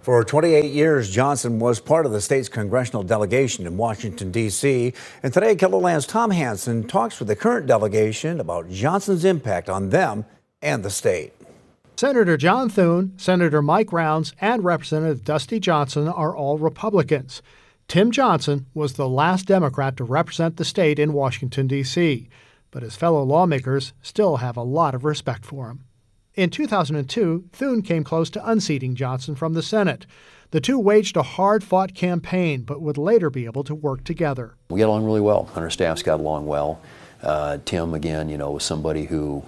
For 28 years, Johnson was part of the state's congressional delegation in Washington, D.C. And today, KELOLAND's Tom Hansen talks with the current delegation about Johnson's impact on them and the state. Senator John Thune, Senator Mike Rounds, and Representative Dusty Johnson are all Republicans. Tim Johnson was the last Democrat to represent the state in Washington, D.C., but his fellow lawmakers still have a lot of respect for him. In 2002, Thune came close to unseating Johnson from the Senate. The two waged a hard-fought campaign, but would later be able to work together. We got along really well, and our staffs got along well. Tim, again, was somebody who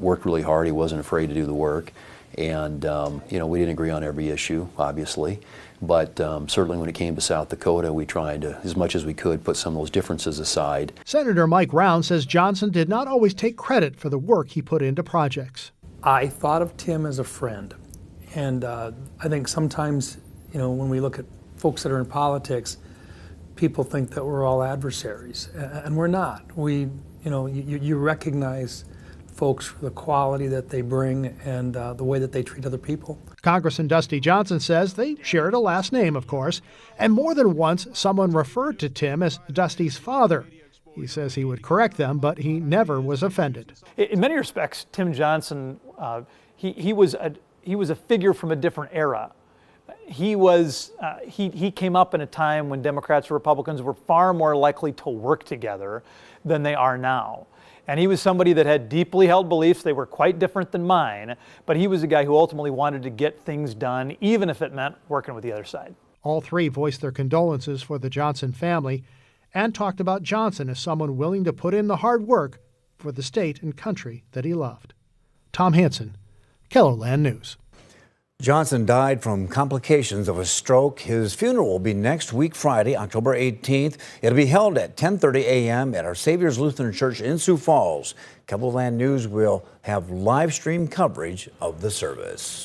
worked really hard. He wasn't afraid to do the work. And, we didn't agree on every issue, obviously. But certainly when it came to South Dakota, we tried to, as much as we could, put some of those differences aside. Senator Mike Rounds says Johnson did not always take credit for the work he put into projects. I thought of Tim as a friend, and I think sometimes, when we look at folks that are in politics, people think that we're all adversaries, and we're not. You recognize folks for the quality that they bring and the way that they treat other people. Congressman Dusty Johnson says they shared a last name, of course, and more than once someone referred to Tim as Dusty's father. He says he would correct them, but he never was offended. In many respects, Tim Johnson, he was a figure from a different era. He came up in a time when Democrats and Republicans were far more likely to work together than they are now. And he was somebody that had deeply held beliefs. They were quite different than mine, but he was a guy who ultimately wanted to get things done, even if it meant working with the other side. All three voiced their condolences for the Johnson family and talked about Johnson as someone willing to put in the hard work for the state and country that he loved. Tom Hansen, KELOLAND News. Johnson died from complications of a stroke. His funeral will be next week, Friday, October 18th. It'll be held at 10:30 a.m. at Our Savior's Lutheran Church in Sioux Falls. KELOLAND News will have live stream coverage of the service.